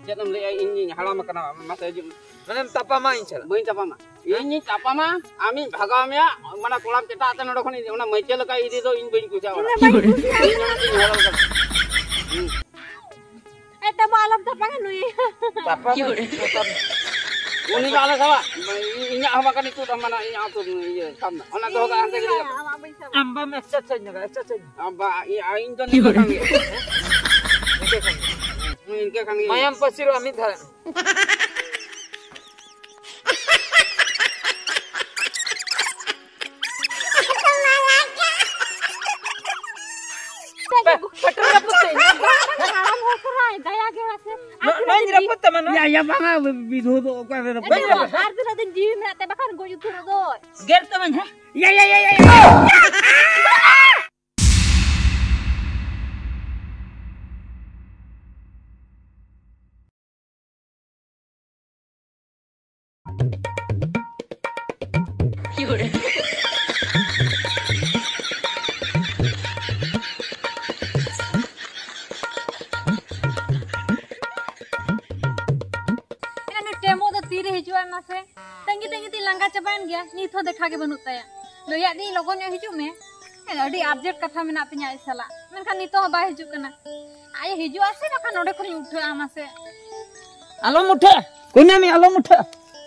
Jangan lihat ini halam kena masa aja. Mana tapama incal. Main apa mah? Ini apa mah? Amin bhagamnya mana kolam cetak atau nodok ini. Mana macam lekah ini tu in bain kucing orang. Tapi alam tapangan nu ya. Tapa. Ini kalau sama. Ini apa kan itu mana ini aku iya sama. Anak tu kan antara dia. Amba exercise exercise. Amba ini tu ni kan ni. Ini kan ni. Mayam pasiru amit dah. Petrol dapat ni. Alam hokerai daya ke rasa. Nanti dapat teman. Ya banga bidu tu kau ada. Harus ada jiwa merata bahkan gue itu tu. Ger teman ha? Ya. Demo तो तीर हिजुआ मासे तंगी ती लंगा चबान गया नी थो देखा के बनुत तया लोया दी लोगन ने हिजु में अडी अपडेट कथा मेना तिया इसला मेनखान नी तो बा हिजु कना आय हिजु आसे नखा नोडे खनि उठे आमासे Alam muda. Kuna mi alam muda.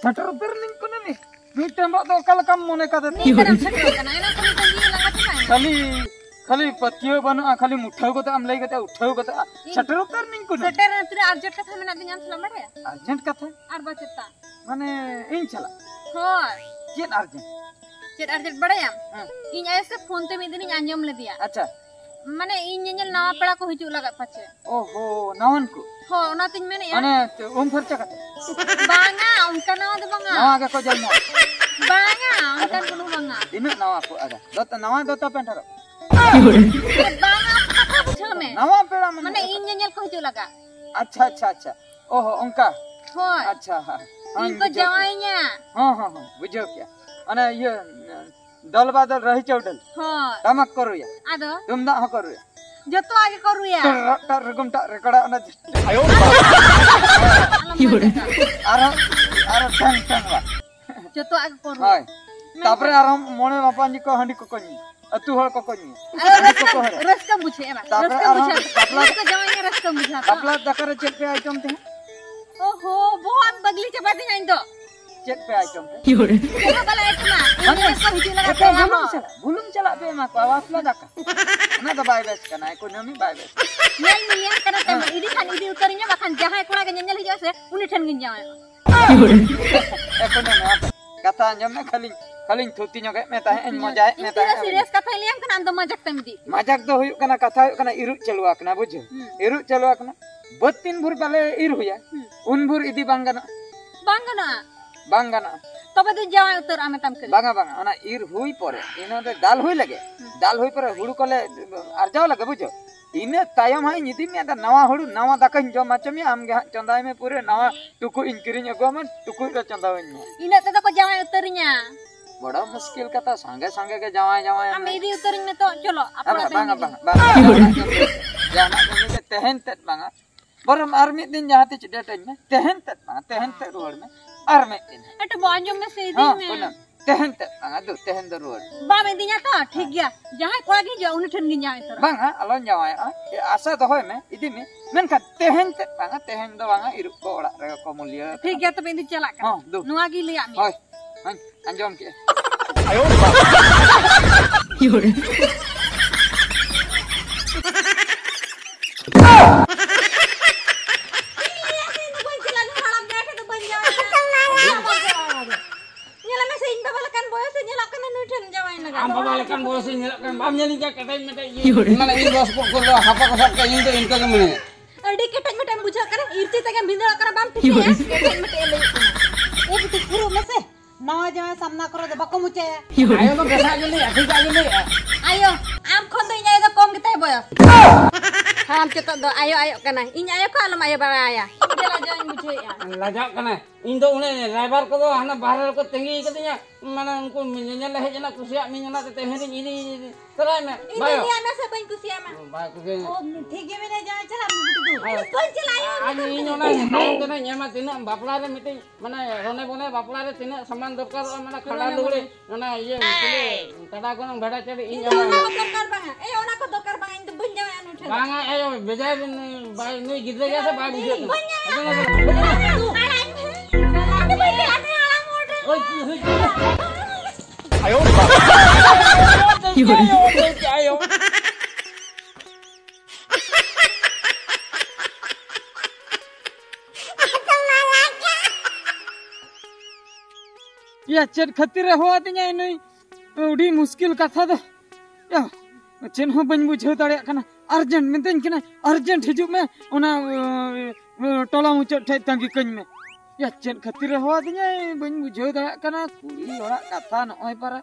Petrol burning kuna mi. Duit tembak tu kalau kamu mau nekat नी करम सकलो कना एना खनि तंगी लंगा चबान खाली पतियो बनो खाली मुठाओ को तो हम लेके तो उठाओ को तो शटर उतर नहीं कुछ सटर तेरे अपडेट कथा मेना तिया सला मरे अर्जेंट कथा आर बचता माने इन चला होय चेत अर्जेंट चेत अर्जेंट बड़ायाम इन ऐसे फोन ते में दिन आंजम ले दिया अच्छा माने इन ñeñel नवा पेड़ा को हिजु लगा पाछे ओहो नावन को हो ओना तिन मेने माने खर्चा कते बांगा उनका नावा दे बांगा नवा के को जन्म बांगा उनका कुनु बांगा इनु नवा को ada dota नवा dota पेंटर बांगा कथा बुझल में नवा पेड़ा माने इन ñeñel को हिजु लगा अच्छा ओहो उनका होय अच्छा हां इनको जवाईnya हां बुझो क्या अने ये दल बादल रही चौडल होय तमक करू या आदो तुम ना करू या जतो आगे करू या टर रगम टा रेकड़ा ना आयो आरो टंग वा जतो आगे करू हाय तापरे आरो मोने बापा जी को हंडी को कोनी अतु हळ को कोनी रस्का बुझे एमा रस्का बुझे रस्का जवाईnya रस्का बुझा अपला दकर चेक पे आइटम थे ओहो वो हम बगली चबाती नहीं तो चेक पे आइटम थे क्या वाला आइटम ना इसको हिजु लगा पे हम बुलुम चला पे मा को आवाज ला दका ना तो बाय बेस कना economy by base nyel nian kana tem idi kan idi utarnya bahkan jahay kula ke nyel hijo se uni than gin jaay economy apa kata anjam में खाली थोती ᱧᱚᱜ में ताहे मजा में ताहे serius kata liam kan ando majak tem di मजाक दो हुयु कना कथा हुयु कना इरु चलुआ कना बुझो इरु चलुआ कना बत्तीन भुर बाले इरु हुया उन भुर इदी बांगना तबे दे जाय उतर आमे तम के बांगा ओना इर हुई परे इनो दे दाल हुई लगे दाल हुई परे हुडु कोले आरजाव लगे बुझो इने तायम हाई निदि में दा नवा हुडु नवा दाका जो माचमी आम गे चंदाय में पूरे नवा टुकु इंकिरिन अगो टुकु रे चंदावन इने ते को जाय उतरnya बड़ा मुश्किल कथा संगे के जावाय हम इदी उतरिन में तो चलो अपना बांगा जाना के तहन तत बांगा बरम आर मिद दिन जहाते डेटन में तहन तत रोड में आर मिद दिन एट बांजो में से इदी में तहन तत बांगा दो तहन द रोड बा में दिnya तो ठीक गया जहां कोला गी जो उनी ठन गी जाय तर बांगा अलोन जावाय आशा दोय में इदी में मेनका तहन तत बांगा तहन दो बांगा इरु को ओड़ा रे को मूल्य ठीक गया तो इदी चला का नुआ गी लिया मी होय अंजम के आयो योरे kan bos ini kan bamnya nih kayak katain mete mana ini bos kok apa kasar kayak ini ini kan mana अडी केटन में टाइम बुझा करे इरती तक बिंदरा करे बाम ठीक है केटन में टेले ओ बिति पुरो में से नवा जमा सामना करो तो बको मुचे आयो तो बेसा गेली ठीक आ गेली आयो आम खोन तो इnya तो कम किते बय हम चतो दो आयो kana इnya आयो का आलम आयो बाबा आया इला जान मुझे lajak kana इन तो उन्हें ड्राइवर को हना बाहर को तंगी कतिnya mana uनको nyala hej na kusiak mi nyala tete herin ini terai me bayo ini ana sa bain kusiak ma bayo kusiak oh ठीक है मैंने जाना चला begitu कौन चलायो ani nyona nong kena nyama tina bapla re miti mana rone bone bapla re tina saman dokar mana khada lugre mana iye kada gonong beda cari ini ini ona ko dokar banga ona ko dokar banga ini bain jawa anu thela banga ayo bejai bay nui gidre jasa bay bujhe oi ayo ayo या चेट खतिर हो आतिnya ini उडी मुश्किल कथा दो या chain हो बन बुझे दाड़े कना अर्जेंट मितन कना अर्जेंट हिजुग में ओना टोला मुचट ठे तंगी कኝ में या चेन खतिर हो आतिnya बन बुझे दाड़े कना कुड़ी ओरा कथा नय पारा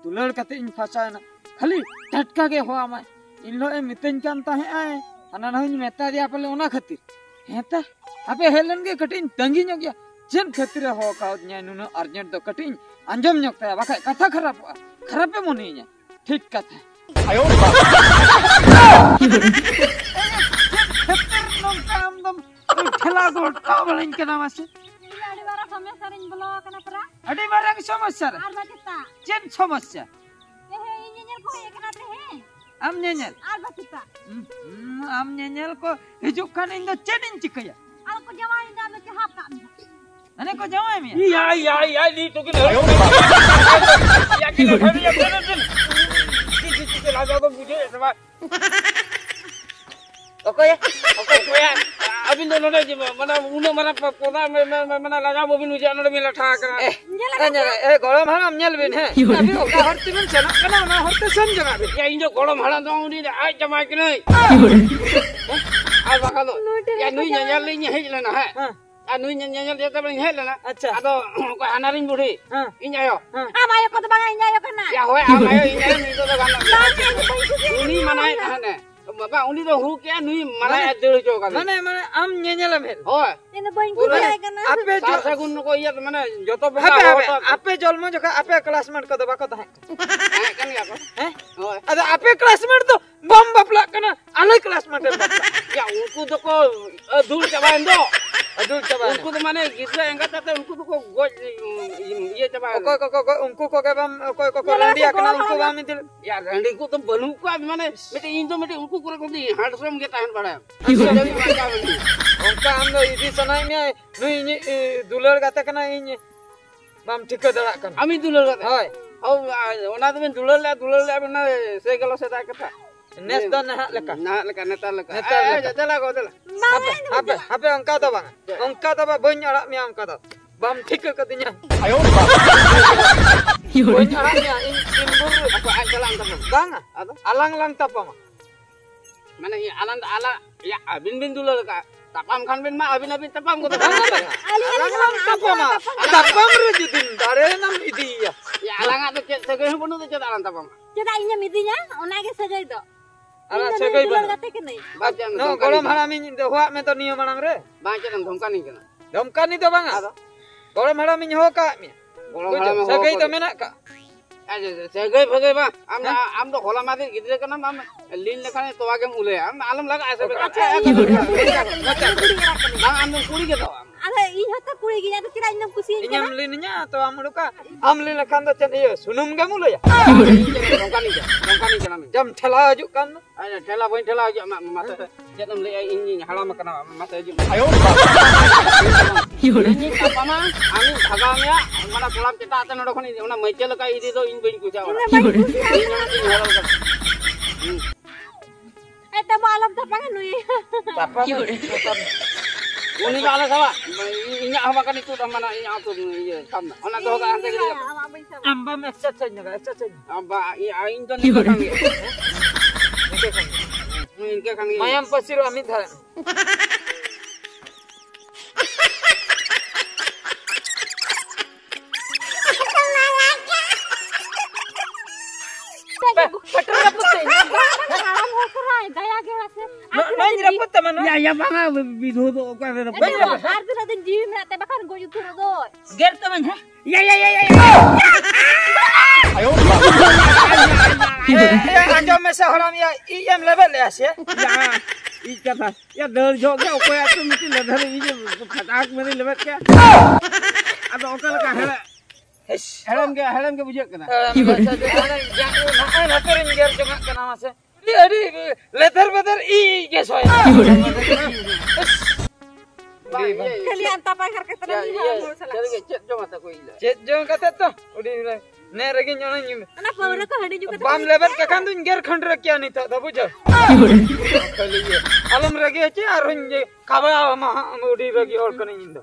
दुलड़ कते इन फसायना खाली टटका के हो आमा इन लो मितन कान ताहे आए हना नही मेता दिया पले ओना खतिर हेता आपे हेलन के कटिन तंगी नो गया चेन खतिर हो काउदnya नुनो अर्जेंट तो कटिन अंजम ᱧᱚᱜ ᱛᱟᱭᱟ ᱵᱟᱠᱷᱟᱡ ᱠᱟᱛᱷᱟ ᱠᱷᱟᱨᱟᱯᱮ ᱢᱚᱱᱮᱭᱟ ᱴᱷᱤᱠ ᱠᱟᱛᱷᱟ ᱟᱭᱳ ᱱᱚᱝᱠᱟᱢ ᱴᱷᱮᱞᱟ ᱜᱚᱴᱟ ᱵᱟᱞᱤᱧ ᱠᱟᱱᱟ ᱢᱟᱥᱮ ᱟᱹᱰᱤ ᱢᱟᱨᱟᱝ ᱥᱚᱢᱚᱥᱥᱟ ᱨᱤᱧ ᱵᱚᱞᱚ ᱟᱠᱟᱱᱟ ᱯᱨᱟ ᱟᱹᱰᱤ ᱢᱟᱨᱟᱝ ᱥᱚᱢᱚᱥᱥᱟ ᱨᱮ ᱟᱨ ᱵᱟᱪᱤᱛᱟ ᱪᱮᱫ ᱥᱚᱢᱚᱥᱥᱟ ᱤᱧ ᱧᱮᱧᱮᱞ ᱠᱚ ᱦᱮᱡ ᱟᱠᱟᱱᱟ ᱛᱮ ᱦᱮᱸ ᱟᱢ ᱧᱮᱧᱮᱞ ᱟᱨ ᱵᱟᱪᱤᱛᱟ ᱟᱢ ᱧᱮᱧᱮᱞ ᱠᱚ ᱦᱤᱡᱩᱜ ᱠᱷᱟᱱ ᱤᱧ ᱫᱚ ᱪᱮᱫ ᱤᱧ ᱪᱤᱠᱟᱹᱭᱟ ᱟᱨ ᱠᱚ ᱡᱟᱶᱟᱭ ᱫᱟ ᱢᱮ ᱪᱟᱦᱟᱯ ᱠᱟᱜ ᱢᱮ ane ko jawai mi ya ni to kena ayo ya kena hari ya kena tin laga ko buje sama oke ya abin do nona ji mana una mana poda mana laga bobin uja nona mela tha kana gorom haram nyel bin he abi oka horti bin chana kana na horte sam jaga bin ya injo gorom haram dong ni ai jama kene ai bakalo ya nui nyanyal ni hej lena ha anu nyanyal dia tabeng hej lena ado ko anarin budi inya yo amayo ko bang inya yo kana ya hoy amayo inya ni to kana uni manai hane baba uni do hu ke nui manai adul jo kana mane am nyenyelam he hoy ini bain ku jai kana ape sagun ko iya mane joto boga ape jolmo joka ape classmate ko deba ko tahe kan ya ko hoy ada ape classmate to bom bapla kana alai classmate bapla ya unku to ko adul chabain do adul chabain unku to mane gisra engat tate unku to ko goj iya chabain ko unku ko ke bam ko randia kana unku bam dil ya randi ku to banu ko mane mete in to mete unku kura ko di handsome ge tahan bada onka amno idi sanai me nui ni dular gata kana ini bam thika dara kana ami dular gata hoy ona to ben dular le bena se galo se ta kata nes do na leka netar leka jala ko jala ape angka to bang angka to ba boñ ara mi angka to bam thika katinya ayo boñ ara mi in bur aku jala angka bang alang tapa ma mana ya alang ala ya bin dular ka tapam kan bin ma abin tapam ko alang tapa ma tapam ru judin dare nam idi ya alang atu segai punu to cet alang tapam ceda inya midinya ona ge sagai do ala segai ban gate ke nei bajan no gorom harami hua me to niyo manang re bajan dhomkani kana dhomkani to bang gorom harami ho ka mi segai to menak ka segai bagai ba am to hola mati gidre kana am lin lekhane to agem ule am alam laga ase bang am kuri ke to ada ih hata kuri gi nyata kira inyam kusi inyam linnya to amuduka am lin lekhan to chen iyo sunum ge mulu ya dhomkani kana jam thela ajuk kan ai thela boin thela ajuk mata jetam le ini halam kana mata ajuk ayo ini apa ma ami bhagamya mana kolam ceta ate nodo khoni ona maichel ka idi do in bain kuja ora eta malam tapang nui tapa uni kala sawa inya makan itu mana inya tu iya sama ona do ka ante gede ambam exercise nya amba ain to ni kan ge inke kan ge mayam pasiru ami dhare ya banga bidho do ka re Ar dina din jiwi menate bakan go yutur do. ger teman ha ya anjom me se haram ya em level le ase ya i kata ya dar jo ge okoy atu miti ladhar i je phatak mere lebet ke ado okal ka helam ke bujak kana laterin ger jongak kana mase adi letter better i ge soy Kalian tapai har ketara ni mo sala. chal ge chet jo mata ko ila chet jong kata to udi ne regi nyona nyim Ana paura ko hadi ju bam level ka kan dun ger khand rakya ni ta da bujo khali ye alam regi ache arun je kaba ma udi regi or kan indo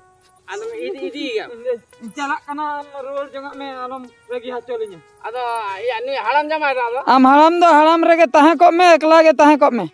ado idi ga jalak kana rol jongak me alam regi ha cholinya ado ya ni halam jama ado am haram do haram rege tahe ko me ekla ge tahe ko me